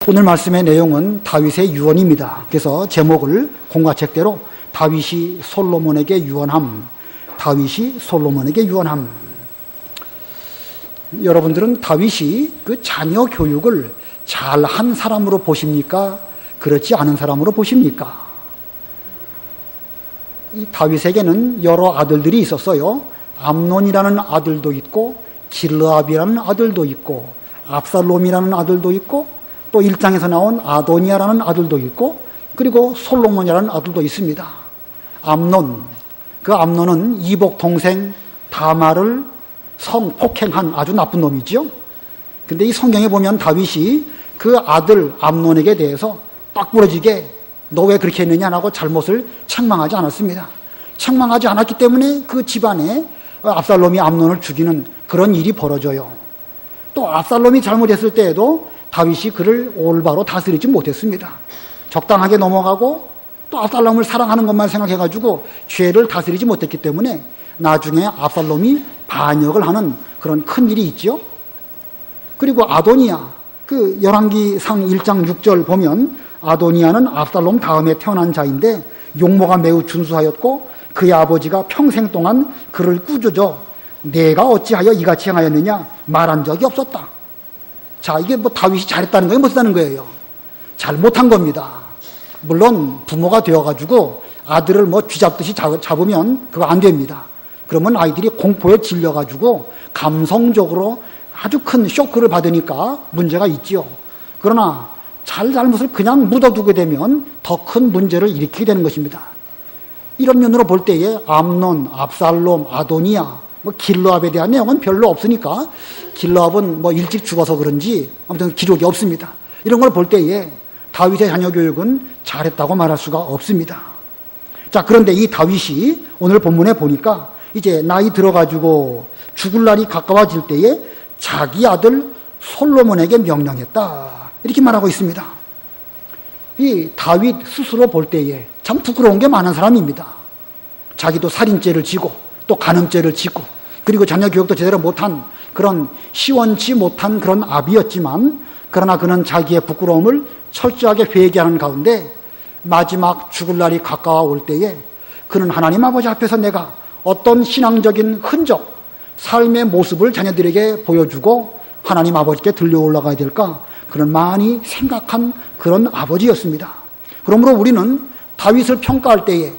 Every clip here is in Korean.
오늘 말씀의 내용은 다윗의 유언입니다. 그래서 제목을 공과책대로 다윗이 솔로몬에게 유언함, 다윗이 솔로몬에게 유언함. 여러분들은 다윗이 그 자녀 교육을 잘한 사람으로 보십니까? 그렇지 않은 사람으로 보십니까? 이 다윗에게는 여러 아들들이 있었어요. 암논이라는 아들도 있고 길르압이라는 아들도 있고 압살롬이라는 아들도 있고 또 1장에서 나온 아도니아라는 아들도 있고 그리고 솔로몬이라는 아들도 있습니다. 암논, 그 암논은 이복 동생 다말을 성폭행한 아주 나쁜 놈이죠. 근데 이 성경에 보면 다윗이 그 아들 암논에게 대해서 딱 부러지게 너 왜 그렇게 했느냐라고 잘못을 책망하지 않았습니다. 책망하지 않았기 때문에 그 집안에 압살롬이 암논을 죽이는 그런 일이 벌어져요. 또 압살롬이 잘못했을 때에도 다윗이 그를 올바로 다스리지 못했습니다. 적당하게 넘어가고 또 압살롬을 사랑하는 것만 생각해가지고 죄를 다스리지 못했기 때문에 나중에 압살롬이 반역을 하는 그런 큰 일이 있죠. 그리고 아도니아, 그 열왕기상 1장 6절 보면 아도니아는 압살롬 다음에 태어난 자인데 용모가 매우 준수하였고 그의 아버지가 평생 동안 그를 꾸짖어 내가 어찌하여 이같이 행하였느냐 말한 적이 없었다. 자, 이게 뭐 다윗이 잘했다는 거예요? 못했다는 거예요? 잘못한 겁니다. 물론 부모가 되어가지고 아들을 뭐 쥐잡듯이 잡으면 그거 안 됩니다. 그러면 아이들이 공포에 질려가지고 감성적으로 아주 큰 쇼크를 받으니까 문제가 있지요. 그러나 잘못을 그냥 묻어두게 되면 더 큰 문제를 일으키게 되는 것입니다. 이런 면으로 볼 때에 암논, 압살롬, 아도니아, 뭐 길르압에 대한 내용은 별로 없으니까 길르압은 뭐 일찍 죽어서 그런지 아무튼 기록이 없습니다. 이런 걸 볼 때에 다윗의 자녀 교육은 잘했다고 말할 수가 없습니다. 자, 그런데 이 다윗이 오늘 본문에 보니까 이제 나이 들어가지고 죽을 날이 가까워질 때에 자기 아들 솔로몬에게 명령했다. 이렇게 말하고 있습니다. 이 다윗 스스로 볼 때에 참 부끄러운 게 많은 사람입니다. 자기도 살인죄를 지고 또 간음죄를 짓고 그리고 자녀 교육도 제대로 못한 그런 시원치 못한 그런 아비였지만 그러나 그는 자기의 부끄러움을 철저하게 회개하는 가운데 마지막 죽을 날이 가까워 올 때에 그는 하나님 아버지 앞에서 내가 어떤 신앙적인 흔적, 삶의 모습을 자녀들에게 보여주고 하나님 아버지께 들려 올라가야 될까 그런 많이 생각한 그런 아버지였습니다. 그러므로 우리는 다윗을 평가할 때에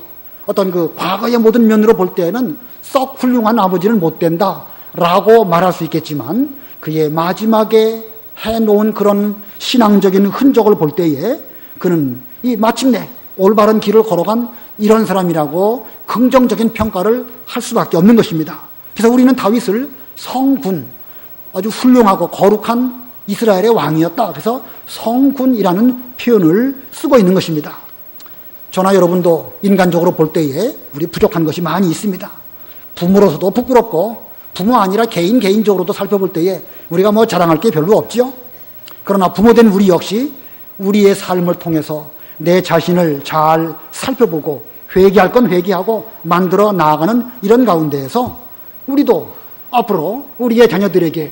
어떤 그 과거의 모든 면으로 볼 때에는 썩 훌륭한 아버지는 못 된다라고 말할 수 있겠지만 그의 마지막에 해놓은 그런 신앙적인 흔적을 볼 때에 그는 이 마침내 올바른 길을 걸어간 이런 사람이라고 긍정적인 평가를 할 수밖에 없는 것입니다. 그래서 우리는 다윗을 성군, 아주 훌륭하고 거룩한 이스라엘의 왕이었다. 그래서 성군이라는 표현을 쓰고 있는 것입니다. 저나 여러분도 인간적으로 볼 때에 우리 부족한 것이 많이 있습니다. 부모로서도 부끄럽고 부모 아니라 개인적으로도 살펴볼 때에 우리가 뭐 자랑할 게 별로 없지요. 그러나 부모된 우리 역시 우리의 삶을 통해서 내 자신을 잘 살펴보고 회개할 건 회개하고 만들어 나아가는 이런 가운데에서 우리도 앞으로 우리의 자녀들에게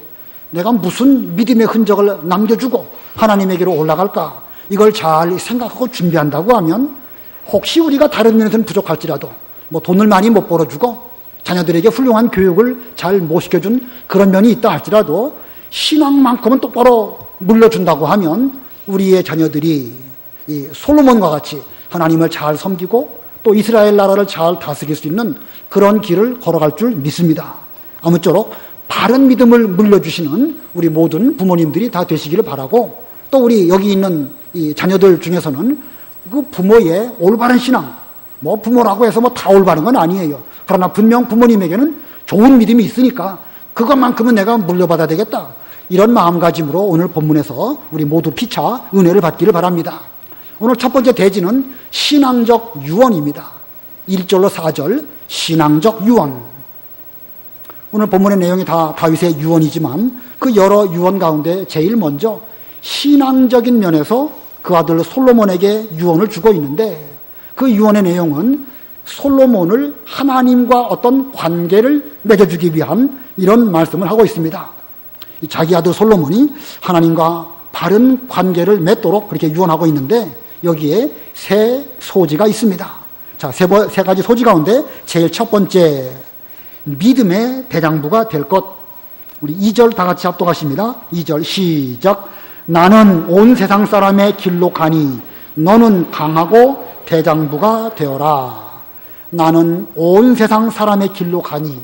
내가 무슨 믿음의 흔적을 남겨주고 하나님에게로 올라갈까 이걸 잘 생각하고 준비한다고 하면 혹시 우리가 다른 면에서는 부족할지라도 뭐 돈을 많이 못 벌어주고 자녀들에게 훌륭한 교육을 잘 못 시켜준 그런 면이 있다 할지라도 신앙만큼은 똑바로 물려준다고 하면 우리의 자녀들이 이 솔로몬과 같이 하나님을 잘 섬기고 또 이스라엘 나라를 잘 다스릴 수 있는 그런 길을 걸어갈 줄 믿습니다. 아무쪼록 바른 믿음을 물려주시는 우리 모든 부모님들이 다 되시기를 바라고 또 우리 여기 있는 이 자녀들 중에서는 그 부모의 올바른 신앙, 뭐 부모라고 해서 뭐 다 올바른 건 아니에요. 그러나 분명 부모님에게는 좋은 믿음이 있으니까 그것만큼은 내가 물려받아야 되겠다. 이런 마음가짐으로 오늘 본문에서 우리 모두 피차 은혜를 받기를 바랍니다. 오늘 첫 번째 대지는 신앙적 유언입니다. 1절로 4절 신앙적 유언. 오늘 본문의 내용이 다 다윗의 유언이지만 그 여러 유언 가운데 제일 먼저 신앙적인 면에서 그 아들 솔로몬에게 유언을 주고 있는데 그 유언의 내용은 솔로몬을 하나님과 어떤 관계를 맺어주기 위한 이런 말씀을 하고 있습니다. 자기 아들 솔로몬이 하나님과 바른 관계를 맺도록 그렇게 유언하고 있는데 여기에 세 소지가 있습니다. 자, 세 가지 소지 가운데 제일 첫 번째, 믿음의 대장부가 될 것. 우리 2절 다 같이 합독하십니다. 2절 시작. 나는 온 세상 사람의 길로 가니 너는 강하고 대장부가 되어라. 나는 온 세상 사람의 길로 가니.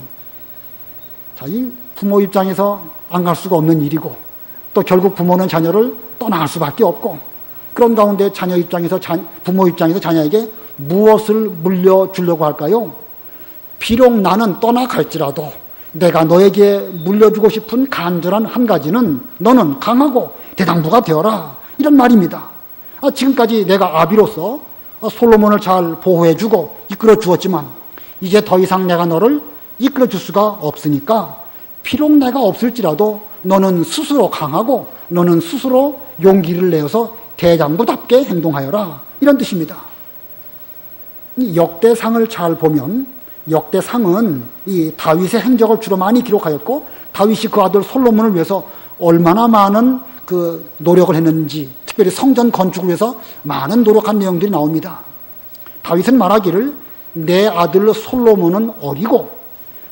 자, 이 부모 입장에서 안 갈 수가 없는 일이고 또 결국 부모는 자녀를 떠나갈 수밖에 없고 그런 가운데 부모 입장에서 자녀에게 무엇을 물려주려고 할까요? 비록 나는 떠나갈지라도 내가 너에게 물려주고 싶은 간절한 한 가지는 너는 강하고 대장부가 되어라. 이런 말입니다. 지금까지 내가 아비로서 솔로몬을 잘 보호해주고 이끌어 주었지만 이제 더 이상 내가 너를 이끌어 줄 수가 없으니까 비록 내가 없을지라도 너는 스스로 강하고 너는 스스로 용기를 내어서 대장부답게 행동하여라. 이런 뜻입니다. 이 역대상을 잘 보면 역대상은 이 다윗의 행적을 주로 많이 기록하였고 다윗이 그 아들 솔로몬을 위해서 얼마나 많은 그 노력을 했는지 특별히 성전 건축을 위해서 많은 노력한 내용들이 나옵니다. 다윗은 말하기를 내 아들 솔로몬은 어리고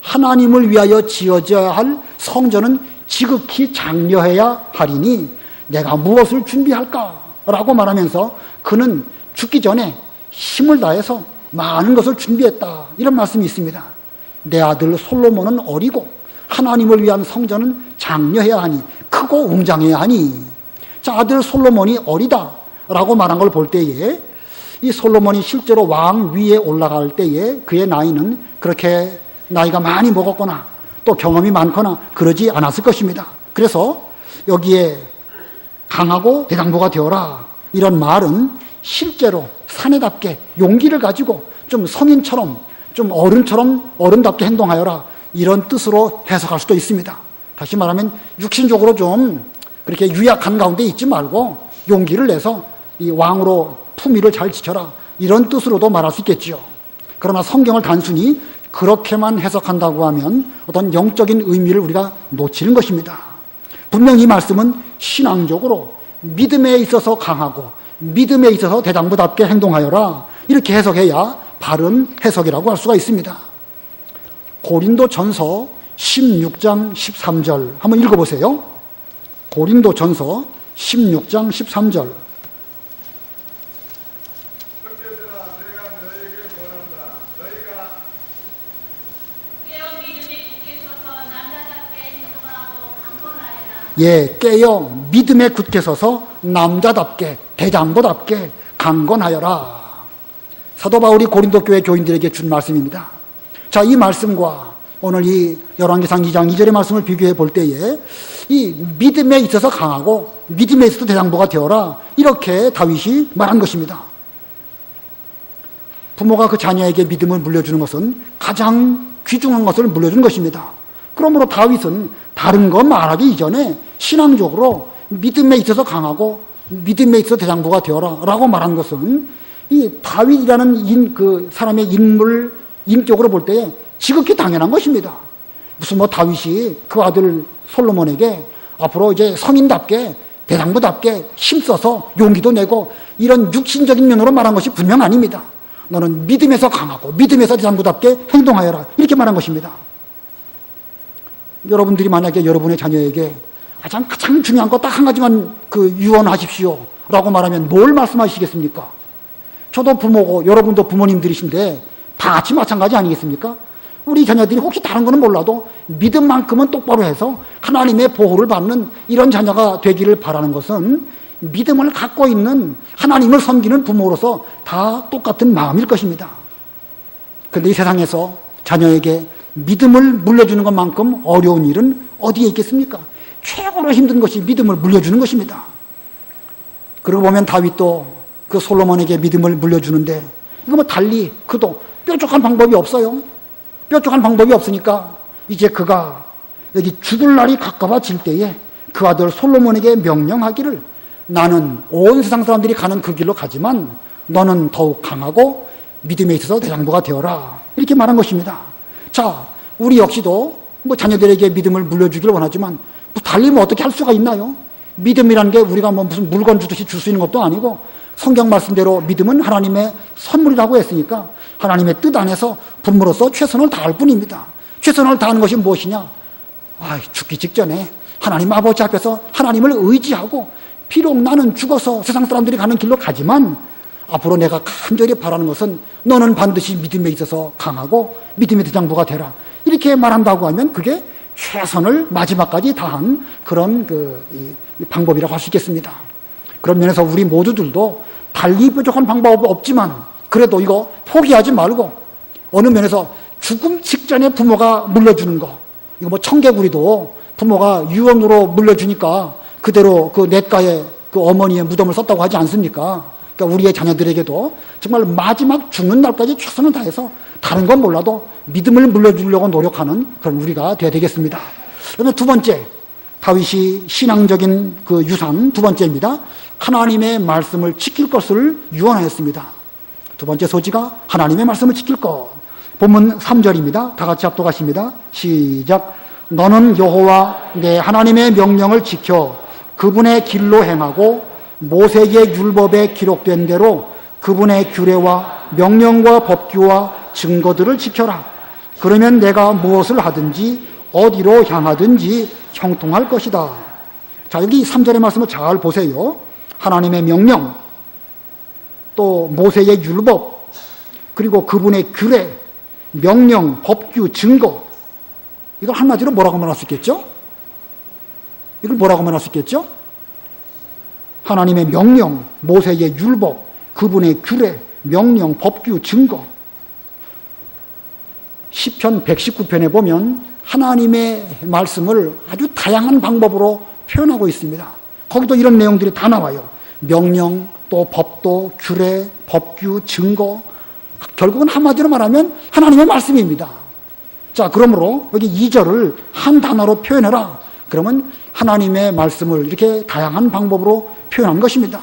하나님을 위하여 지어져야 할 성전은 지극히 장려해야 하리니 내가 무엇을 준비할까? 라고 말하면서 그는 죽기 전에 힘을 다해서 많은 것을 준비했다. 이런 말씀이 있습니다. 내 아들 솔로몬은 어리고 하나님을 위한 성전은 장려해야 하니 크고 웅장해야 하니. 자, 아들 솔로몬이 어리다 라고 말한 걸 볼 때에 이 솔로몬이 실제로 왕 위에 올라갈 때에 그의 나이는 그렇게 나이가 많이 먹었거나 또 경험이 많거나 그러지 않았을 것입니다. 그래서 여기에 강하고 대장부가 되어라 이런 말은 실제로 사내답게 용기를 가지고 좀 성인처럼 좀 어른처럼 어른답게 행동하여라 이런 뜻으로 해석할 수도 있습니다. 다시 말하면 육신적으로 좀 그렇게 유약한 가운데 있지 말고 용기를 내서 이 왕으로 품위를 잘 지켜라 이런 뜻으로도 말할 수 있겠지요. 그러나 성경을 단순히 그렇게만 해석한다고 하면 어떤 영적인 의미를 우리가 놓치는 것입니다. 분명 이 말씀은 신앙적으로 믿음에 있어서 강하고 믿음에 있어서 대장부답게 행동하여라 이렇게 해석해야 바른 해석이라고 할 수가 있습니다. 고린도전서 16장 13절 한번 읽어보세요. 고린도전서 16장 13절 깨어 믿음에 굳게 서서 남자답게 대장부답게 강건하여라. 사도 바울이 고린도 교회 교인들에게 준 말씀입니다. 자, 이 말씀과 오늘 이 열왕기상 2장 2절의 말씀을 비교해 볼 때에 이 믿음에 있어서 강하고 믿음에 있어서 대장부가 되어라 이렇게 다윗이 말한 것입니다. 부모가 그 자녀에게 믿음을 물려주는 것은 가장 귀중한 것을 물려주는 것입니다. 그러므로 다윗은 다른 거 말하기 이전에 신앙적으로 믿음에 있어서 강하고 믿음에 있어서 대장부가 되어라 라고 말한 것은 이 다윗이라는 그 사람의 인격으로 볼 때에 지극히 당연한 것입니다. 무슨 다윗이 그 아들 솔로몬에게 앞으로 이제 성인답게 대장부답게 힘써서 용기도 내고 이런 육신적인 면으로 말한 것이 분명 아닙니다. 너는 믿음에서 강하고 믿음에서 대장부답게 행동하여라 이렇게 말한 것입니다. 여러분들이 만약에 여러분의 자녀에게 가장 중요한 거 딱 한 가지만 유언하십시오 라고 말하면 뭘 말씀하시겠습니까? 저도 부모고 여러분도 부모님들이신데 다 같이 마찬가지 아니겠습니까? 우리 자녀들이 혹시 다른 거는 몰라도 믿음만큼은 똑바로 해서 하나님의 보호를 받는 이런 자녀가 되기를 바라는 것은 믿음을 갖고 있는 하나님을 섬기는 부모로서 다 똑같은 마음일 것입니다. 그런데 이 세상에서 자녀에게 믿음을 물려주는 것만큼 어려운 일은 어디에 있겠습니까? 최고로 힘든 것이 믿음을 물려주는 것입니다. 그러고 보면 다윗도 그 솔로몬에게 믿음을 물려주는데 이거 달리 그도 뾰족한 방법이 없어요. 뾰족한 방법이 없으니까 이제 그가 여기 죽을 날이 가까워질 때에 그 아들 솔로몬에게 명령하기를 나는 온 세상 사람들이 가는 그 길로 가지만 너는 더욱 강하고 믿음에 있어서 대장부가 되어라 이렇게 말한 것입니다. 자, 우리 역시도 자녀들에게 믿음을 물려주기를 원하지만 달리 어떻게 할 수가 있나요? 믿음이라는 게 우리가 뭐 무슨 물건 주듯이 줄 수 있는 것도 아니고 성경 말씀대로 믿음은 하나님의 선물이라고 했으니까 하나님의 뜻 안에서 부모로서 최선을 다할 뿐입니다. 최선을 다하는 것이 무엇이냐? 죽기 직전에 하나님 아버지 앞에서 하나님을 의지하고 비록 나는 죽어서 세상 사람들이 가는 길로 가지만 앞으로 내가 간절히 바라는 것은 너는 반드시 믿음에 있어서 강하고 믿음의 대장부가 되라. 이렇게 말한다고 하면 그게 최선을 마지막까지 다한 그런 방법이라고 할 수 있겠습니다. 그런 면에서 우리 모두들도 달리 부족한 방법은 없지만 그래도 이거 포기하지 말고 어느 면에서 죽음 직전에 부모가 물려주는 거, 이거 뭐 청개구리도 부모가 유언으로 물려주니까 그대로 그 냇가에 그 어머니의 무덤을 썼다고 하지 않습니까? 그러니까 우리의 자녀들에게도 정말 마지막 죽는 날까지 최선을 다해서 다른 건 몰라도 믿음을 물려주려고 노력하는 그런 우리가 되어야 되겠습니다. 그러면 두 번째, 다윗이 신앙적인 그 유산 두 번째입니다. 하나님의 말씀을 지킬 것을 유언하였습니다. 두 번째 소지가 하나님의 말씀을 지킬 것. 본문 3절입니다. 다 같이 합독하십니다. 시작. 너는 여호와 내 하나님의 명령을 지켜 그분의 길로 행하고 모세의 율법에 기록된 대로 그분의 규례와 명령과 법규와 증거들을 지켜라. 그러면 내가 무엇을 하든지 어디로 향하든지 형통할 것이다. 자, 여기 3절의 말씀을 잘 보세요. 하나님의 명령, 또 모세의 율법, 그리고 그분의 규례, 명령, 법규, 증거. 이걸 한마디로 뭐라고 말할 수 있겠죠? 이걸 뭐라고 말할 수 있겠죠? 하나님의 명령, 모세의 율법, 그분의 규례, 명령, 법규, 증거. 시편 119편에 보면 하나님의 말씀을 아주 다양한 방법으로 표현하고 있습니다. 거기도 이런 내용들이 다 나와요. 명령, 또 법도, 규례, 법규, 증거. 결국은 한마디로 말하면 하나님의 말씀입니다. 자, 그러므로 여기 2절을 한 단어로 표현해라. 그러면 하나님의 말씀을 이렇게 다양한 방법으로 표현한 것입니다.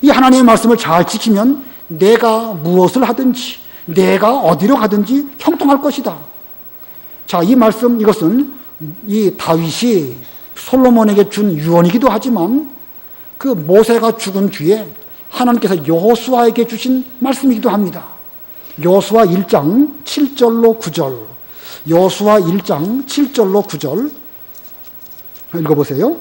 이 하나님의 말씀을 잘 지키면 내가 무엇을 하든지 내가 어디로 가든지 형통할 것이다. 자, 이 말씀, 이것은 이 다윗이 솔로몬에게 준 유언이기도 하지만 그 모세가 죽은 뒤에 하나님께서 여호수아에게 주신 말씀이기도 합니다. 여호수아 1장 7절로 9절. 여호수아 1장 7절로 9절. 읽어보세요.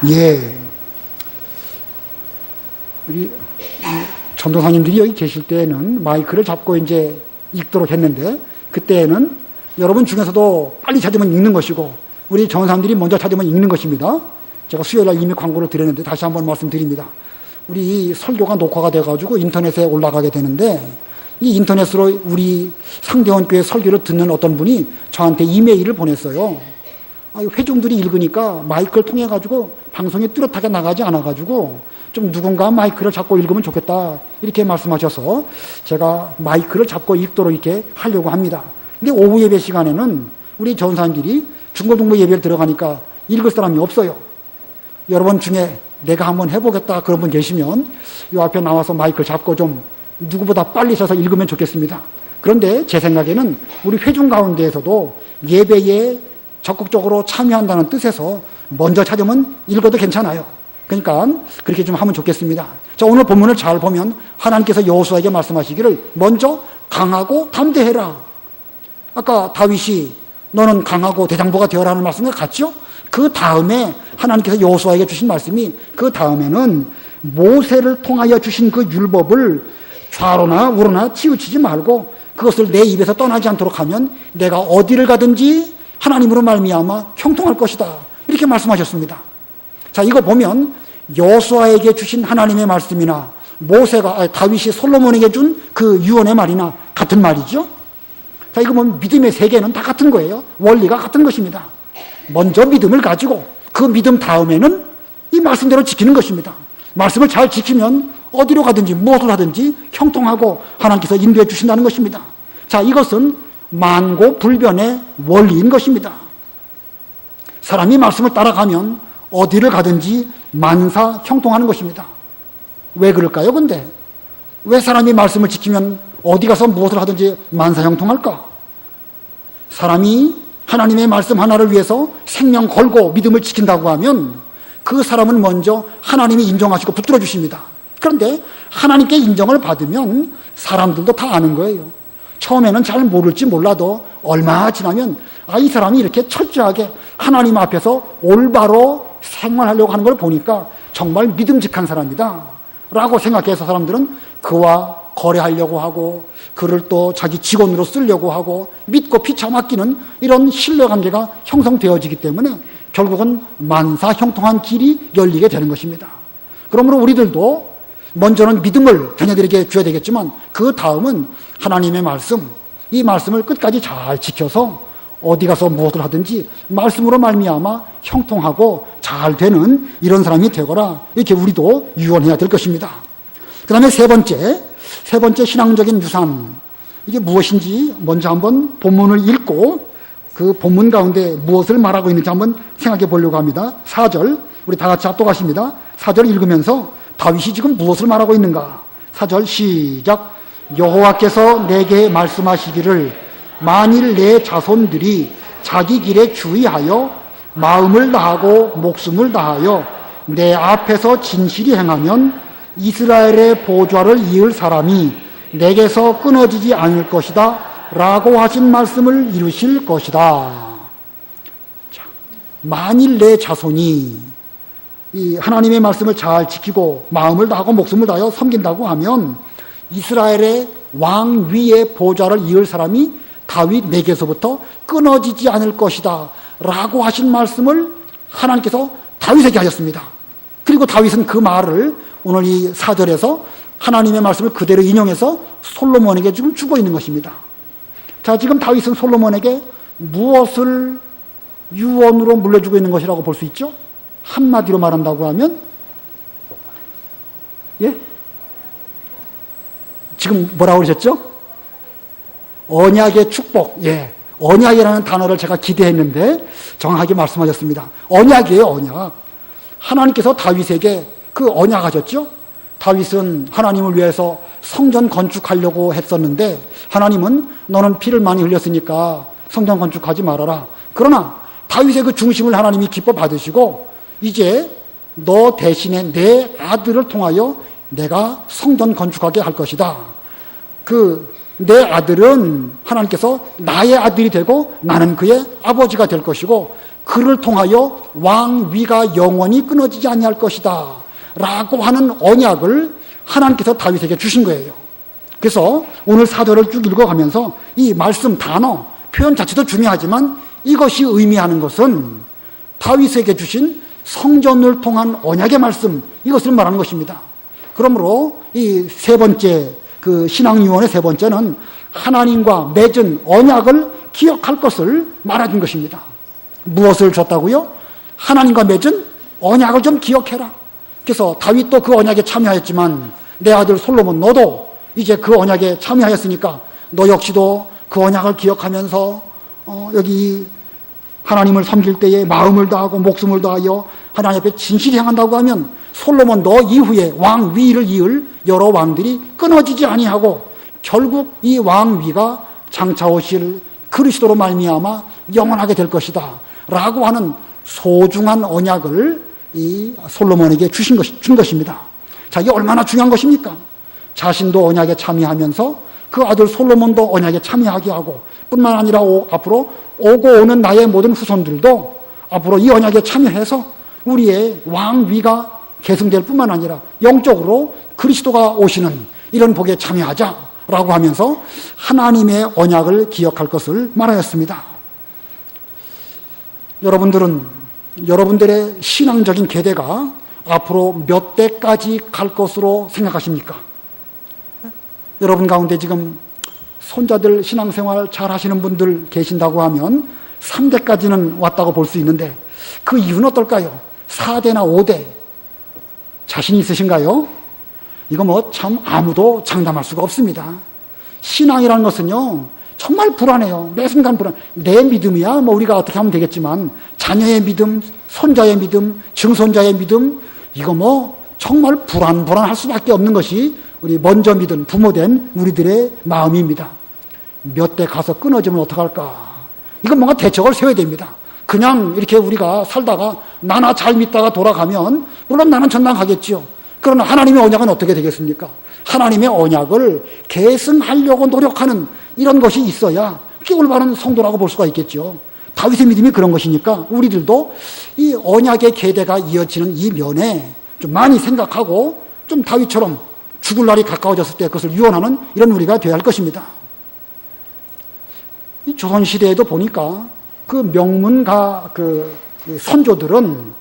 예. 우리 전도사님들이 여기 계실 때에는 마이크를 잡고 이제 읽도록 했는데, 그때에는 여러분 중에서도 빨리 찾으면 읽는 것이고, 우리 전도사님들이 먼저 찾으면 읽는 것입니다. 제가 수요일날 이미 광고를 드렸는데 다시 한번 말씀드립니다. 우리 설교가 녹화가 돼가지고 인터넷에 올라가게 되는데, 이 인터넷으로 우리 상대원 교회 설교를 듣는 어떤 분이 저한테 이메일을 보냈어요. 회중들이 읽으니까 마이크를 통해 가지고 방송이 뚜렷하게 나가지 않아 가지고 좀 누군가 마이크를 잡고 읽으면 좋겠다, 이렇게 말씀하셔서 제가 마이크를 잡고 읽도록 이렇게 하려고 합니다. 근데 오후 예배 시간에는 우리 전사님들이 중고등부 예배를 들어가니까 읽을 사람이 없어요. 여러분 중에 내가 한번 해보겠다 그런 분 계시면 이 앞에 나와서 마이크를 잡고 좀 누구보다 빨리 서서 읽으면 좋겠습니다. 그런데 제 생각에는 우리 회중 가운데에서도 예배에 적극적으로 참여한다는 뜻에서 먼저 찾으면 읽어도 괜찮아요. 그러니까 그렇게 좀 하면 좋겠습니다. 자, 오늘 본문을 잘 보면 하나님께서 여호수아에게 말씀하시기를 먼저 강하고 담대해라. 아까 다윗이 너는 강하고 대장부가 되어라는 말씀과 같죠? 그 다음에 하나님께서 여호수아에게 주신 말씀이, 그 다음에는 모세를 통하여 주신 그 율법을 좌로나 우로나 치우치지 말고 그것을 내 입에서 떠나지 않도록 하면 내가 어디를 가든지 하나님으로 말미암아 형통할 것이다, 이렇게 이렇게 말씀하셨습니다. 자, 이거 보면 여호수아에게 주신 하나님의 말씀이나 다윗이 솔로몬에게 준 그 유언의 말이나 같은 말이죠. 자, 이거 보면 믿음의 세계는 다 같은 거예요. 원리가 같은 것입니다. 먼저 믿음을 가지고 그 믿음 다음에는 이 말씀대로 지키는 것입니다. 말씀을 잘 지키면 어디로 가든지 무엇을 하든지 형통하고 하나님께서 인도해 주신다는 것입니다. 자, 이것은 만고불변의 원리인 것입니다. 사람이 말씀을 따라가면 어디를 가든지 만사 형통하는 것입니다. 왜 그럴까요? 근데 왜 사람이 말씀을 지키면 어디 가서 무엇을 하든지 만사 형통할까? 사람이 하나님의 말씀 하나를 위해서 생명 걸고 믿음을 지킨다고 하면 그 사람은 먼저 하나님이 인정하시고 붙들어 주십니다. 그런데 하나님께 인정을 받으면 사람들도 다 아는 거예요. 처음에는 잘 모를지 몰라도 얼마 지나면 이 사람이 이렇게 철저하게 하나님 앞에서 올바로 생활하려고 하는 걸 보니까 정말 믿음직한 사람이다 라고 생각해서 사람들은 그와 거래하려고 하고 그를 또 자기 직원으로 쓰려고 하고 믿고 피차 맡기는 이런 신뢰관계가 형성되어지기 때문에 결국은 만사 형통한 길이 열리게 되는 것입니다. 그러므로 우리들도 먼저는 믿음을 자녀들에게 줘야 되겠지만 그 다음은 하나님의 말씀, 이 말씀을 끝까지 잘 지켜서 어디 가서 무엇을 하든지 말씀으로 말미암아 형통하고 잘 되는 이런 사람이 되거라, 이렇게 우리도 유언해야 될 것입니다. 그 다음에 세 번째 신앙적인 유산, 이게 무엇인지 먼저 한번 본문을 읽고 그 본문 가운데 무엇을 말하고 있는지 한번 생각해 보려고 합니다. 4절, 우리 다 같이 합독하십니다. 4절 읽으면서 다윗이 지금 무엇을 말하고 있는가? 4절 시작. 여호와께서 내게 말씀하시기를 만일 내 자손들이 자기 길에 주의하여 마음을 다하고 목숨을 다하여 내 앞에서 진실이 행하면 이스라엘의 보좌를 이을 사람이 내게서 끊어지지 않을 것이다 라고 하신 말씀을 이루실 것이다. 자, 만일 내 자손이 이 하나님의 말씀을 잘 지키고 마음을 다하고 목숨을 다하여 섬긴다고 하면 이스라엘의 왕 위의 보좌를 이을 사람이 다윗 내게서부터 끊어지지 않을 것이다 라고 하신 말씀을 하나님께서 다윗에게 하셨습니다. 그리고 다윗은 그 말을 오늘 이 4절에서 하나님의 말씀을 그대로 인용해서 솔로몬에게 지금 주고 있는 것입니다. 자, 지금 다윗은 솔로몬에게 무엇을 유언으로 물려주고 있는 것이라고 볼 수 있죠? 한마디로 말한다고 하면, 예? 지금 뭐라고 그러셨죠? 언약의 축복. 예. 언약이라는 단어를 제가 기대했는데 정확하게 말씀하셨습니다. 언약이에요, 언약. 하나님께서 다윗에게 그 언약하셨죠? 다윗은 하나님을 위해서 성전 건축하려고 했었는데 하나님은 너는 피를 많이 흘렸으니까 성전 건축하지 말아라. 그러나 다윗의 그 중심을 하나님이 기뻐 받으시고 이제 너 대신에 내 아들을 통하여 내가 성전 건축하게 할 것이다. 내 아들은 하나님께서 나의 아들이 되고 나는 그의 아버지가 될 것이고 그를 통하여 왕위가 영원히 끊어지지 아니할 것이다 라고 하는 언약을 하나님께서 다윗에게 주신 거예요. 그래서 오늘 4절을 쭉 읽어가면서 이 말씀 단어 표현 자체도 중요하지만 이것이 의미하는 것은 다윗에게 주신 성전을 통한 언약의 말씀, 이것을 말하는 것입니다. 그러므로 이 세 번째 그 신앙유언의 세 번째는 하나님과 맺은 언약을 기억할 것을 말해준 것입니다. 무엇을 줬다고요? 하나님과 맺은 언약을 좀 기억해라. 그래서 다윗도 그 언약에 참여했지만 내 아들 솔로몬 너도 이제 그 언약에 참여하였으니까 너 역시도 그 언약을 기억하면서 여기 하나님을 섬길 때에 마음을 다하고 목숨을 다하여 하나님 앞에 진실히 행한다고 하면 솔로몬 너 이후에 왕위를 이을 여러 왕들이 끊어지지 아니하고 결국 이 왕위가 장차 오실 그리스도로 말미암아 영원하게 될 것이다 라고 하는 소중한 언약을 이 솔로몬에게 준 것입니다. 자, 이게 얼마나 중요한 것입니까? 자신도 언약에 참여하면서 그 아들 솔로몬도 언약에 참여하게 하고 뿐만 아니라 앞으로 오고 오는 나의 모든 후손들도 앞으로 이 언약에 참여해서 우리의 왕위가 계승될 뿐만 아니라 영적으로 그리스도가 오시는 이런 복에 참여하자라고 하면서 하나님의 언약을 기억할 것을 말하였습니다. 여러분들은 여러분들의 신앙적인 계대가 앞으로 몇 대까지 갈 것으로 생각하십니까? 여러분 가운데 지금 손자들 신앙생활 잘 하시는 분들 계신다고 하면 3대까지는 왔다고 볼 수 있는데 그 이유는 어떨까요? 4대나 5대 자신 있으신가요? 이거 뭐 참 아무도 장담할 수가 없습니다. 신앙이라는 것은요 정말 불안해요. 매 순간 불안. 내 믿음이야 뭐 우리가 어떻게 하면 되겠지만 자녀의 믿음, 손자의 믿음, 증손자의 믿음 이거 뭐 정말 불안할 수밖에 없는 것이 우리 먼저 믿은 부모된 우리들의 마음입니다. 몇 대 가서 끊어지면 어떡할까? 이건 뭔가 대책을 세워야 됩니다. 그냥 이렇게 우리가 살다가 나나 잘 믿다가 돌아가면 물론 나는 전당 가겠지요. 그러나 하나님의 언약은 어떻게 되겠습니까? 하나님의 언약을 계승하려고 노력하는 이런 것이 있어야 그게 올바른 성도라고 볼 수가 있겠죠. 다윗의 믿음이 그런 것이니까 우리들도 이 언약의 계대가 이어지는 이 면에 좀 많이 생각하고 좀 다윗처럼 죽을 날이 가까워졌을 때 그것을 유언하는 이런 우리가 되어야 할 것입니다. 이 조선시대에도 보니까 그 명문가 그 선조들은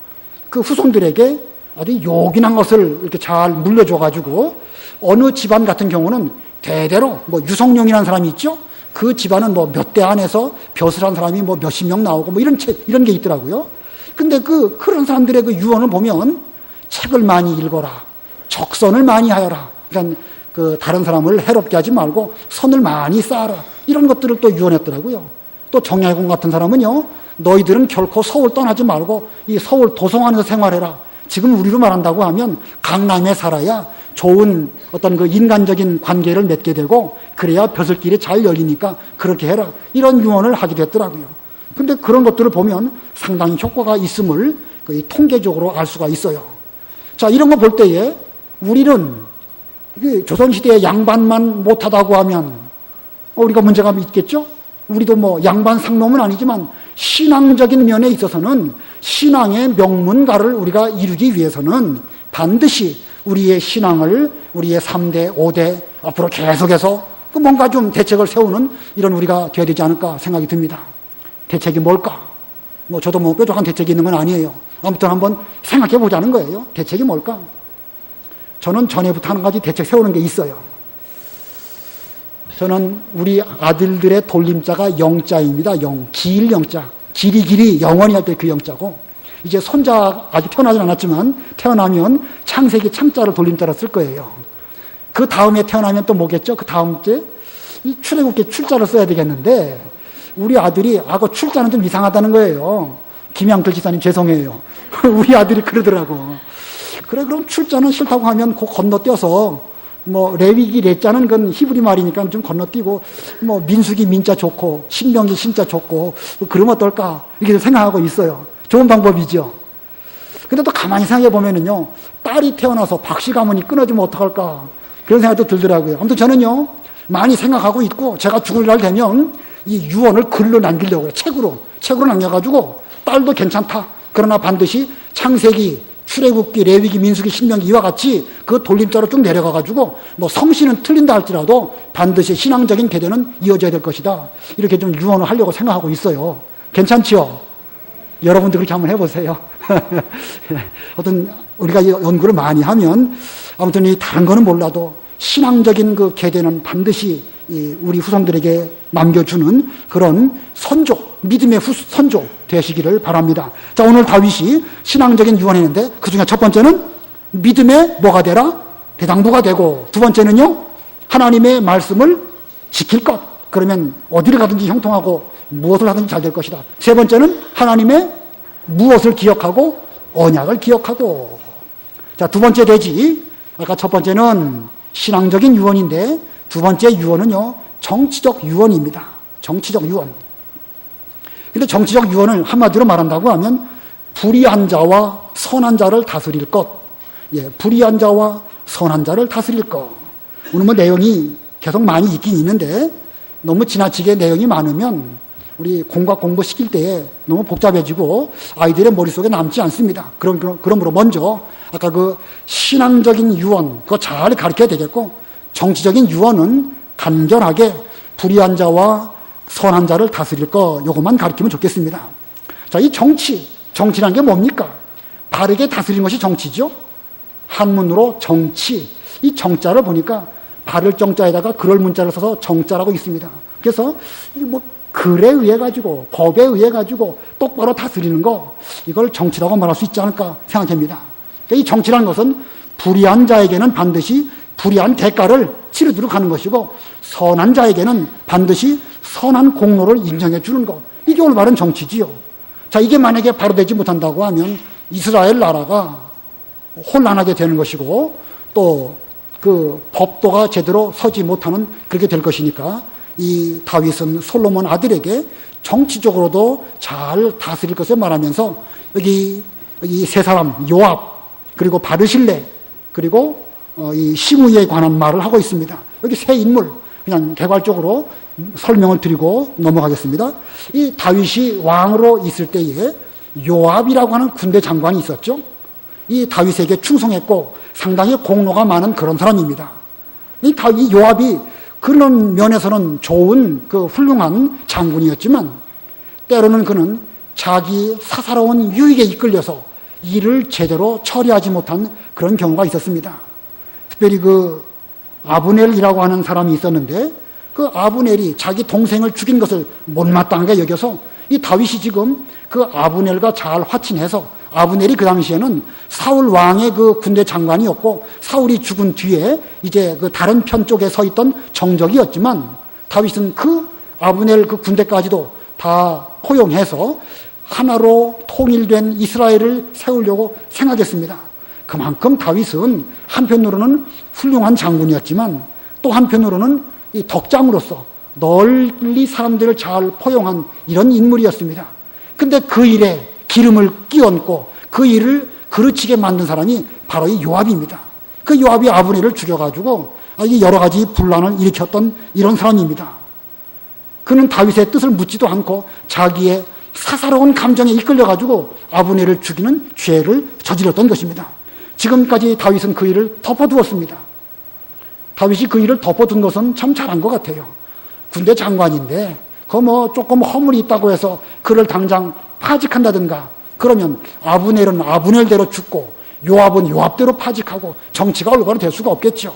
그 후손들에게 아주 요긴한 것을 이렇게 잘 물려줘가지고 어느 집안 같은 경우는 대대로 뭐 유성룡이라는 사람이 있죠. 그 집안은 뭐 몇 대 안에서 벼슬한 사람이 뭐 몇십 명 나오고 뭐 이런 게 있더라고요. 근데 그런 사람들의 그 유언을 보면 책을 많이 읽어라. 적선을 많이 하여라. 그러니까 그 다른 사람을 해롭게 하지 말고 선을 많이 쌓아라. 이런 것들을 또 유언했더라고요. 또 정약용 같은 사람은요. 너희들은 결코 서울 떠나지 말고 이 서울 도성 안에서 생활해라. 지금 우리로 말한다고 하면 강남에 살아야 좋은 어떤 그 인간적인 관계를 맺게 되고 그래야 벼슬길이 잘 열리니까 그렇게 해라. 이런 유언을 하기도 했더라고요. 근데 그런 것들을 보면 상당히 효과가 있음을 거의 통계적으로 알 수가 있어요. 자, 이런 거 볼 때에 우리는 조선시대에 양반만 못하다고 하면 우리가 문제가 있겠죠? 우리도 뭐 양반 상놈은 아니지만 신앙적인 면에 있어서는 신앙의 명문가를 우리가 이루기 위해서는 반드시 우리의 신앙을 우리의 3대, 5대 앞으로 계속해서 뭔가 좀 대책을 세우는 이런 우리가 되어야 되지 않을까 생각이 듭니다. 대책이 뭘까? 뭐 저도 뭐 뾰족한 대책이 있는 건 아니에요. 아무튼 한번 생각해 보자는 거예요. 대책이 뭘까? 저는 전에부터 한 가지 대책 세우는 게 있어요. 저는 우리 아들들의 돌림자가 영자입니다. 길 영자. 길이 영원히 할 때 그 영자고 이제 손자 아직 태어나진 않았지만 태어나면 창세기 창자를 돌림자로 쓸 거예요. 그 다음에 태어나면 또 뭐겠죠? 그 다음 때 이 출애굽기 출자를 써야 되겠는데 우리 아들이 그 출자는 좀 이상하다는 거예요. 김양철 지사님 죄송해요. 우리 아들이 그러더라고. 그래 그럼 출자는 싫다고 하면 그 건너뛰어서 뭐 레위기 레자는 그건 히브리 말이니까 좀 건너뛰고 뭐 민수기 민자 좋고 신명기 신자 좋고 뭐 그러면 어떨까 이렇게 생각하고 있어요. 좋은 방법이죠. 근데 또 가만히 생각해 보면은요 딸이 태어나서 박씨 가문이 끊어지면 어떡할까 그런 생각도 들더라고요. 아무튼 저는요 많이 생각하고 있고 제가 죽을 날 되면 이 유언을 글로 남기려고요. 책으로 남겨가지고 딸도 괜찮다. 그러나 반드시 창세기 출애굽기, 레위기, 민수기, 신명기 이와 같이 그 돌림자로 쭉 내려가가지고 뭐 성씨는 틀린다 할지라도 반드시 신앙적인 계대는 이어져야 될 것이다. 이렇게 좀 유언을 하려고 생각하고 있어요. 괜찮지요? 여러분도 그렇게 한번 해보세요. 어떤 우리가 연구를 많이 하면 아무튼 이 다른 거는 몰라도 신앙적인 그 계대는 반드시 우리 후손들에게 남겨주는 그런 선조, 믿음의 선조 되시기를 바랍니다. 자, 오늘 다윗이 신앙적인 유언했는데 그 중에 첫 번째는 믿음의 뭐가 되라? 대장부가 되고 두 번째는요, 하나님의 말씀을 지킬 것. 그러면 어디를 가든지 형통하고 무엇을 하든지 잘 될 것이다. 세 번째는 하나님의 무엇을 기억하고 언약을 기억하고. 자, 두 번째 되지. 아까 첫 번째는 신앙적인 유언인데 두 번째 유언은요, 정치적 유언입니다. 정치적 유언. 근데 정치적 유언을 한마디로 말한다고 하면 불의한 자와 선한 자를 다스릴 것. 예, 불의한 자와 선한 자를 다스릴 것. 오늘 뭐 내용이 계속 많이 있긴 있는데 너무 지나치게 내용이 많으면 우리 공과 공부 시킬 때에 너무 복잡해지고 아이들의 머릿속에 남지 않습니다. 그러므로 먼저 아까 그 신앙적인 유언 그거 잘 가르쳐야 되겠고 정치적인 유언은 간결하게 불의한 자와 선한 자를 다스릴 거 요것만 가르치면 좋겠습니다. 자, 이 정치 정치란 게 뭡니까? 바르게 다스리는 것이 정치죠. 한문으로 정치. 이 정자를 보니까 바를 정자에다가 그럴 문자를 써서 정자라고 있습니다. 그래서 뭐 글에 의해 가지고 법에 의해 가지고 똑바로 다스리는 거, 이걸 정치라고 말할 수 있지 않을까 생각합니다. 그러니까 이 정치라는 것은 불의한 자에게는 반드시 불의한 대가를 치르도록 하는 것이고, 선한 자에게는 반드시 선한 공로를 인정해 주는 것, 이게 올바른 정치지요. 자, 이게 만약에 바로 되지 못한다고 하면 이스라엘 나라가 혼란하게 되는 것이고, 또 그 법도가 제대로 서지 못하는 그렇게 될 것이니까, 이 다윗은 솔로몬 아들에게 정치적으로도 잘 다스릴 것을 말하면서 여기 이 세 사람 요압, 그리고 바르실레, 그리고 이 시므이에 관한 말을 하고 있습니다. 여기 세 인물 그냥 개괄적으로 설명을 드리고 넘어가겠습니다. 이 다윗이 왕으로 있을 때에 요압이라고 하는 군대 장관이 있었죠. 이 다윗에게 충성했고 상당히 공로가 많은 그런 사람입니다. 이 요압이 그런 면에서는 좋은 그 훌륭한 장군이었지만, 때로는 그는 자기 사사로운 유익에 이끌려서 일을 제대로 처리하지 못한 그런 경우가 있었습니다. 특별히 그 아브넬이라고 하는 사람이 있었는데, 그 아브넬이 자기 동생을 죽인 것을 못마땅하게 여겨서 이 다윗이 지금 그 아브넬과 잘 화친해서, 아브넬이 그 당시에는 사울 왕의 그 군대 장관이었고, 사울이 죽은 뒤에 이제 그 다른 편 쪽에 서 있던 정적이었지만, 다윗은 그 아브넬 그 군대까지도 다 포용해서 하나로 통일된 이스라엘을 세우려고 생각했습니다. 그만큼 다윗은 한편으로는 훌륭한 장군이었지만, 또 한편으로는 이 덕장으로서 널리 사람들을 잘 포용한 이런 인물이었습니다. 근데 그 일에 기름을 끼얹고 그 일을 그르치게 만든 사람이 바로 이 요압입니다. 그 요압이 아브넬을 죽여가지고 여러 가지 분란을 일으켰던 이런 사람입니다. 그는 다윗의 뜻을 묻지도 않고 자기의 사사로운 감정에 이끌려가지고 아브넬을 죽이는 죄를 저질렀던 것입니다. 지금까지 다윗은 그 일을 덮어두었습니다. 다윗이 그 일을 덮어둔 것은 참 잘한 것 같아요. 군대 장관인데 그 뭐 조금 허물이 있다고 해서 그를 당장 파직한다든가, 그러면 아브넬은 아브넬대로 죽고 요압은 요압대로 파직하고 정치가 올바로 될 수가 없겠죠.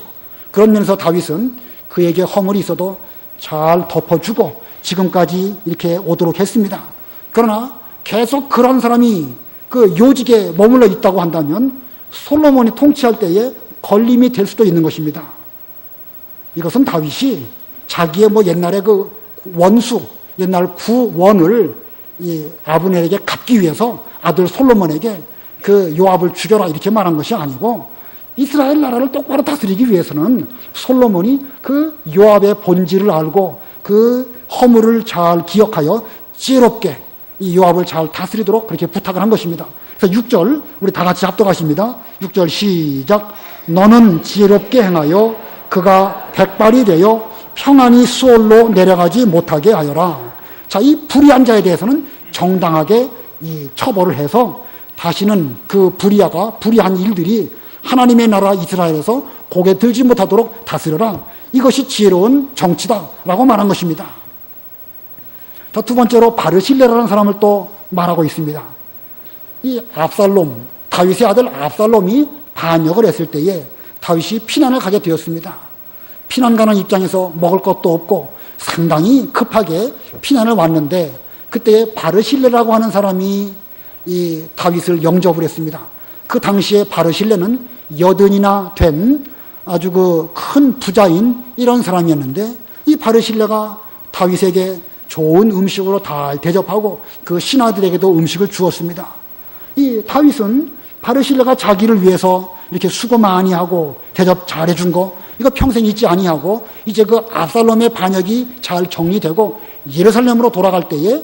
그런 면에서 다윗은 그에게 허물이 있어도 잘 덮어주고 지금까지 이렇게 오도록 했습니다. 그러나 계속 그런 사람이 그 요직에 머물러 있다고 한다면 솔로몬이 통치할 때에 걸림이 될 수도 있는 것입니다. 이것은 다윗이 자기의 뭐 옛날에 그 원수, 옛날 구원을 이 아브넬에게 갚기 위해서 아들 솔로몬에게 그 요압을 죽여라 이렇게 말한 것이 아니고, 이스라엘 나라를 똑바로 다스리기 위해서는 솔로몬이 그 요압의 본질을 알고 그 허물을 잘 기억하여 지혜롭게 이 요압을 잘 다스리도록 그렇게 부탁을 한 것입니다. 그래서 6절 우리 다 같이 합독하십니다. 6절 시작. 너는 지혜롭게 행하여 그가 백발이 되어 평안히 수월로 내려가지 못하게 하여라. 자, 이 불의한 자에 대해서는 정당하게 이 처벌을 해서 다시는 그 불의한 일들이 하나님의 나라 이스라엘에서 고개 들지 못하도록 다스려라. 이것이 지혜로운 정치다라고 말한 것입니다. 자, 두 번째로 바르실레라는 사람을 또 말하고 있습니다. 이 압살롬, 다윗의 아들 압살롬이 반역을 했을 때에 다윗이 피난을 가게 되었습니다. 피난 가는 입장에서 먹을 것도 없고 상당히 급하게 피난을 왔는데, 그때 바르실레라고 하는 사람이 이 다윗을 영접을 했습니다. 그 당시에 바르실레는 80이나 된 아주 그 큰 부자인 이런 사람이었는데, 이 바르실레가 다윗에게 좋은 음식으로 다 대접하고 그 신하들에게도 음식을 주었습니다. 이 다윗은 바르실레가 자기를 위해서 이렇게 수고 많이 하고 대접 잘해준 거, 이거 평생 잊지 아니하고 이제 그 압살롬의 반역이 잘 정리되고 예루살렘으로 돌아갈 때에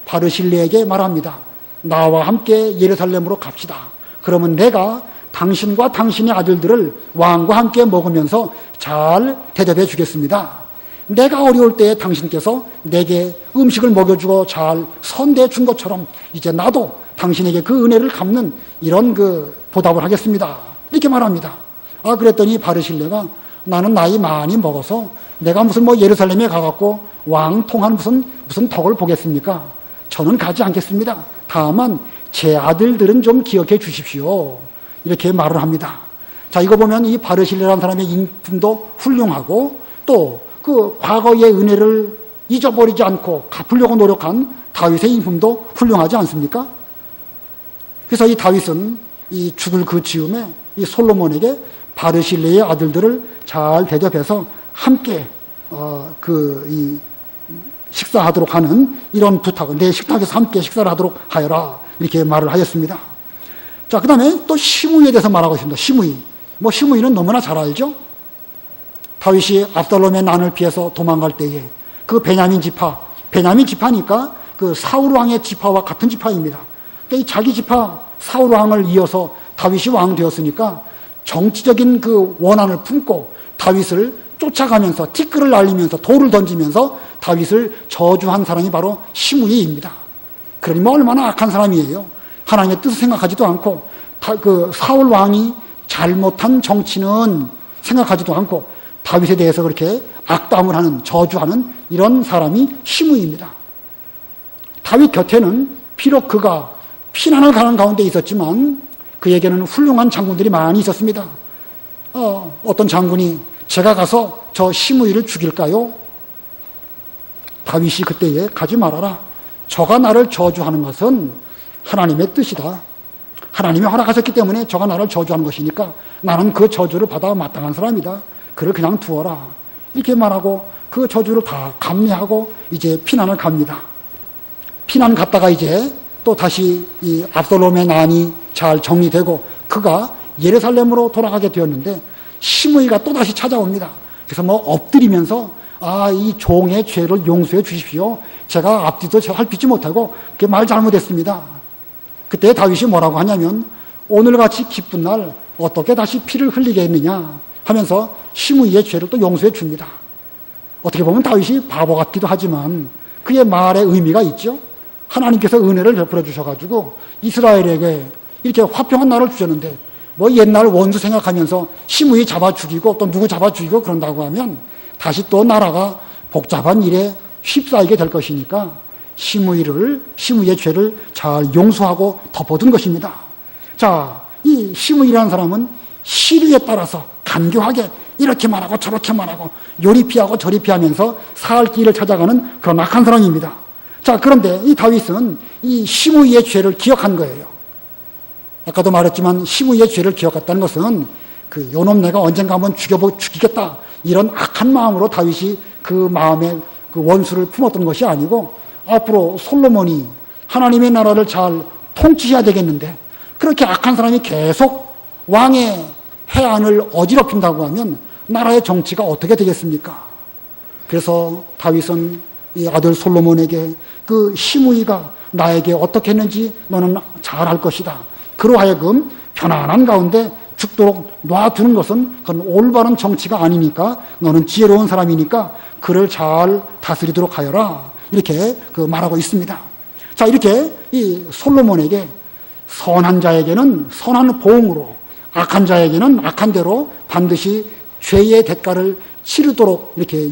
바르실레에게 말합니다. 나와 함께 예루살렘으로 갑시다. 그러면 내가 당신과 당신의 아들들을 왕과 함께 먹으면서 잘 대접해 주겠습니다. 내가 어려울 때에 당신께서 내게 음식을 먹여주고 잘 선대해 준 것처럼 이제 나도 당신에게 그 은혜를 갚는 이런 그 보답을 하겠습니다. 이렇게 말합니다. 그랬더니 바르실레가 나는 나이 많이 먹어서 내가 무슨 뭐 예루살렘에 가갖고 왕 통한 무슨 덕을 보겠습니까? 저는 가지 않겠습니다. 다만 제 아들들은 좀 기억해 주십시오. 이렇게 말을 합니다. 자, 이거 보면 이 바르실레라는 사람의 인품도 훌륭하고 또 그 과거의 은혜를 잊어버리지 않고 갚으려고 노력한 다윗의 인품도 훌륭하지 않습니까? 그래서 이 다윗은 이 죽을 그 즈음에 이 솔로몬에게 바르실레의 아들들을 잘 대접해서 함께 식사하도록 하는 이런 부탁을, 내 식탁에서 함께 식사를 하도록 하여라, 이렇게 말을 하였습니다. 자, 그 다음에 또 시므이에 대해서 말하고 있습니다. 시므이. 시므이는 너무나 잘 알죠? 다윗이 압살롬의 난을 피해서 도망갈 때에 그 베냐민 지파니까 그 사울 왕의 지파와 같은 지파입니다. 그러니까 이 자기 지파 사울 왕을 이어서 다윗이 왕 되었으니까 정치적인 그 원한을 품고 다윗을 쫓아가면서 티끌을 날리면서 돌을 던지면서 다윗을 저주한 사람이 바로 시므이입니다. 그러니 얼마나 악한 사람이에요. 하나님의 뜻을 생각하지도 않고 그 사울 왕이 잘못한 정치는 생각하지도 않고 다윗에 대해서 그렇게 악담을 하는, 저주하는 이런 사람이 시므이입니다. 다윗 곁에는 비록 그가 피난을 가는 가운데 있었지만 그에게는 훌륭한 장군들이 많이 있었습니다. 어떤 장군이 제가 가서 저 시므이를 죽일까요? 다윗이 그때에 가지 말아라. 저가 나를 저주하는 것은 하나님의 뜻이다. 하나님이 허락하셨기 때문에 저가 나를 저주하는 것이니까 나는 그 저주를 받아 마땅한 사람이다. 그를 그냥 두어라. 이렇게 말하고 그 저주를 다 감내하고 이제 피난을 갑니다. 피난 갔다가 이제 또 다시 이 압살롬의 난이 잘 정리되고 그가 예루살렘으로 돌아가게 되었는데 시므이가 또 다시 찾아옵니다. 그래서 엎드리면서 이 종의 죄를 용서해 주십시오. 제가 앞뒤도 살피지 못하고 그렇게 말 잘못했습니다. 그때 다윗이 뭐라고 하냐면 오늘같이 기쁜 날 어떻게 다시 피를 흘리게 했느냐 하면서 시므이의 죄를 또 용서해 줍니다. 어떻게 보면 다윗이 바보 같기도 하지만 그의 말에 의미가 있죠. 하나님께서 은혜를 베풀어 주셔가지고 이스라엘에게 이렇게 화평한 날을 주셨는데 옛날 원수 생각하면서 시므이 잡아 죽이고 또 누구 잡아 죽이고 그런다고 하면 다시 또 나라가 복잡한 일에 휩싸이게 될 것이니까 시므이의 죄를 잘 용서하고 덮어둔 것입니다. 자, 이 시므이라는 사람은 시류에 따라서 간교하게 이렇게 말하고 저렇게 말하고 요리 피하고 저리 피하면서 살 길을 찾아가는 그런 악한 사람입니다. 자, 그런데 이 다윗은 이 시므이의 죄를 기억한 거예요. 아까도 말했지만 시므이의 죄를 기억했다는 것은 그 요놈 내가 언젠가 한번 죽이겠다 이런 악한 마음으로 다윗이 그 마음에 그 원수를 품었던 것이 아니고 앞으로 솔로몬이 하나님의 나라를 잘 통치해야 되겠는데 그렇게 악한 사람이 계속 왕의 해안을 어지럽힌다고 하면 나라의 정치가 어떻게 되겠습니까? 그래서 다윗은 이 아들 솔로몬에게 그 시므이가 나에게 어떻게 했는지 너는 잘 알 것이다. 그로 하여금 편안한 가운데 죽도록 놔두는 것은 그건 올바른 정치가 아니니까 너는 지혜로운 사람이니까 그를 잘 다스리도록 하여라. 이렇게 말하고 있습니다. 자, 이렇게 이 솔로몬에게 선한 자에게는 선한 보응으로 악한 자에게는 악한 대로 반드시 죄의 대가를 치르도록 이렇게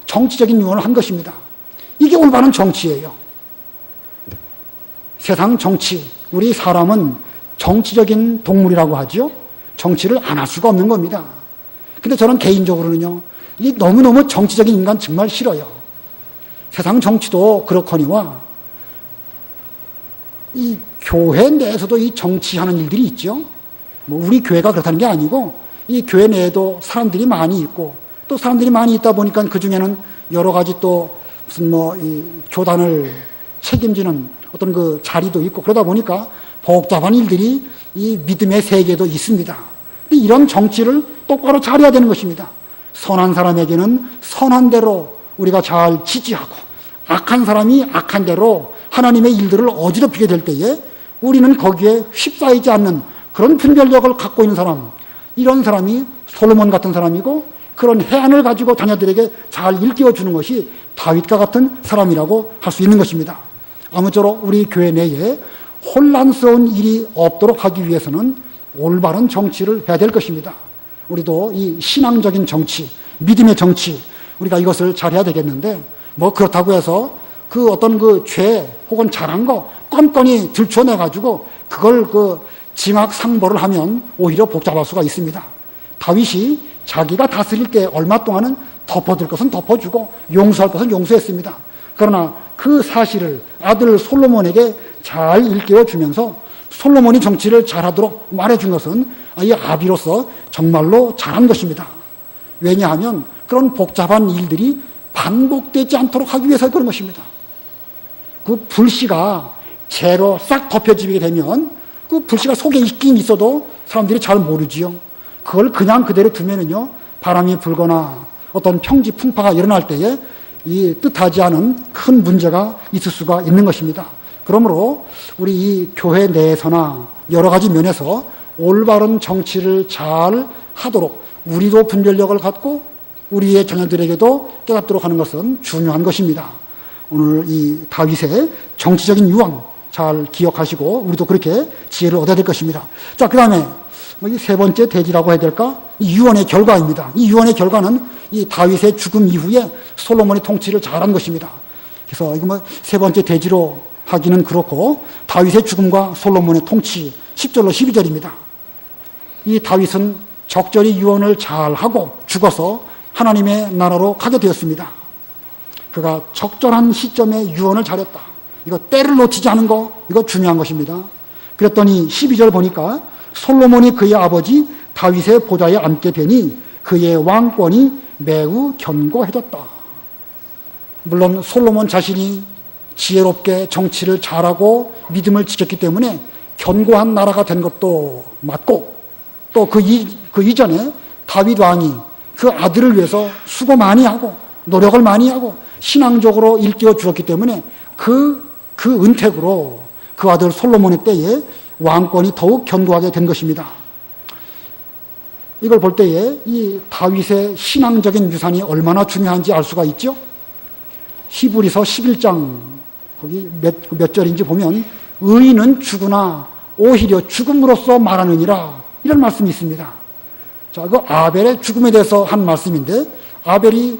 정치적인 유언을 한 것입니다. 이게 올바른 정치예요. 세상 정치, 우리 사람은 정치적인 동물이라고 하죠. 정치를 안 할 수가 없는 겁니다. 근데 저는 개인적으로는요, 이 너무너무 정치적인 인간 정말 싫어요. 세상 정치도 그렇거니와 이 교회 내에서도 이 정치하는 일들이 있죠. 우리 교회가 그렇다는 게 아니고 이 교회 내에도 사람들이 많이 있고 또 사람들이 많이 있다 보니까 그 중에는 여러 가지 또 무슨 이 교단을 책임지는 어떤 그 자리도 있고 그러다 보니까 복잡한 일들이 이 믿음의 세계도 있습니다. 이런 정치를 똑바로 잘해야 되는 것입니다. 선한 사람에게는 선한 대로 우리가 잘 지지하고 악한 사람이 악한 대로 하나님의 일들을 어지럽히게 될 때에 우리는 거기에 휩싸이지 않는 그런 분별력을 갖고 있는 사람, 이런 사람이 솔로몬 같은 사람이고 그런 해안을 가지고 자녀들에게 잘 일깨워주는 것이 다윗과 같은 사람이라고 할 수 있는 것입니다. 아무쪼록 우리 교회 내에 혼란스러운 일이 없도록 하기 위해서는 올바른 정치를 해야 될 것입니다. 우리도 이 신앙적인 정치, 믿음의 정치, 우리가 이것을 잘해야 되겠는데 그렇다고 해서 그 어떤 그 죄 혹은 잘한 거 건건이 들춰내가지고 그걸 징악상보를 하면 오히려 복잡할 수가 있습니다. 다윗이 자기가 다스릴 때 얼마 동안은 덮어둘 것은 덮어주고 용서할 것은 용서했습니다. 그러나 그 사실을 아들 솔로몬에게 잘 일깨워주면서 솔로몬이 정치를 잘하도록 말해준 것은 이 아비로서 정말로 잘한 것입니다. 왜냐하면 그런 복잡한 일들이 반복되지 않도록 하기 위해서 그런 것입니다. 그 불씨가 재로 싹 덮여지게 되면 그 불씨가 속에 있긴 있어도 사람들이 잘 모르지요. 그걸 그냥 그대로 두면은요, 바람이 불거나 어떤 평지 풍파가 일어날 때에 이 뜻하지 않은 큰 문제가 있을 수가 있는 것입니다. 그러므로 우리 이 교회 내에서나 여러 가지 면에서 올바른 정치를 잘 하도록 우리도 분별력을 갖고 우리의 자녀들에게도 깨닫도록 하는 것은 중요한 것입니다. 오늘 이 다윗의 정치적인 유언 잘 기억하시고 우리도 그렇게 지혜를 얻어야 될 것입니다. 자, 그 다음에 이 세 번째 대지라고 해야 될까? 이 유언의 결과입니다. 이 유언의 결과는 이 다윗의 죽음 이후에 솔로몬이 통치를 잘한 것입니다. 그래서 이거 세 번째 대지로 하기는 그렇고 다윗의 죽음과 솔로몬의 통치 10절로 12절입니다. 이 다윗은 적절히 유언을 잘하고 죽어서 하나님의 나라로 가게 되었습니다. 그가 적절한 시점에 유언을 잘했다. 이거 때를 놓치지 않은 거, 이거 중요한 것입니다. 그랬더니 12절 보니까 솔로몬이 그의 아버지 다윗의 보좌에 앉게 되니 그의 왕권이 매우 견고해졌다. 물론 솔로몬 자신이 지혜롭게 정치를 잘하고 믿음을 지켰기 때문에 견고한 나라가 된 것도 맞고, 또 그 이전에 다윗 왕이 그 아들을 위해서 수고 많이 하고 노력을 많이 하고 신앙적으로 일깨워 주었기 때문에 그 은택으로 그 아들 솔로몬의 때에 왕권이 더욱 견고하게 된 것입니다. 이걸 볼 때에 이 다윗의 신앙적인 유산이 얼마나 중요한지 알 수가 있죠. 히브리서 11장 거기 몇 절인지 보면 의인은 죽으나 오히려 죽음으로써 말하느니라, 이런 말씀이 있습니다. 자, 그 아벨의 죽음에 대해서 한 말씀인데, 아벨이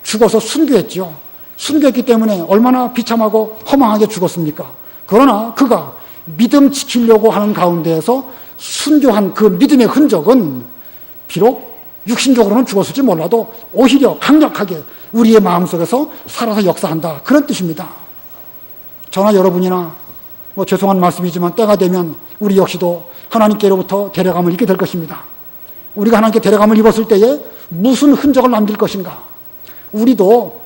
죽어서 순교했죠. 순교했기 때문에 얼마나 비참하고 허망하게 죽었습니까? 그러나 그가 믿음 지키려고 하는 가운데에서 순교한 그 믿음의 흔적은 비록 육신적으로는 죽었을지 몰라도 오히려 강력하게 우리의 마음속에서 살아서 역사한다, 그런 뜻입니다. 저나 여러분이나 죄송한 말씀이지만 때가 되면 우리 역시도 하나님께로부터 데려감을 입게 될 것입니다. 우리가 하나님께 데려감을 입었을 때에 무슨 흔적을 남길 것인가? 우리도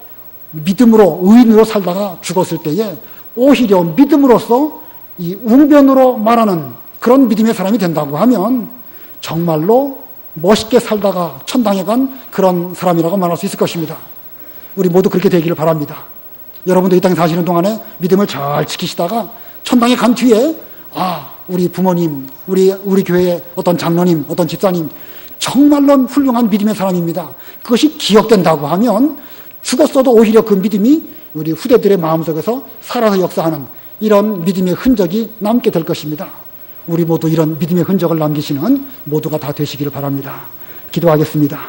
믿음으로 의인으로 살다가 죽었을 때에 오히려 믿음으로써 이 웅변으로 말하는 그런 믿음의 사람이 된다고 하면 정말로 멋있게 살다가 천당에 간 그런 사람이라고 말할 수 있을 것입니다. 우리 모두 그렇게 되기를 바랍니다. 여러분도 이 땅에 사시는 동안에 믿음을 잘 지키시다가 천당에 간 뒤에 우리 부모님, 우리 교회의 어떤 장로님, 어떤 집사님 정말로 훌륭한 믿음의 사람입니다. 그것이 기억된다고 하면 죽었어도 오히려 그 믿음이 우리 후대들의 마음속에서 살아서 역사하는 이런 믿음의 흔적이 남게 될 것입니다. 우리 모두 이런 믿음의 흔적을 남기시는 모두가 다 되시기를 바랍니다. 기도하겠습니다.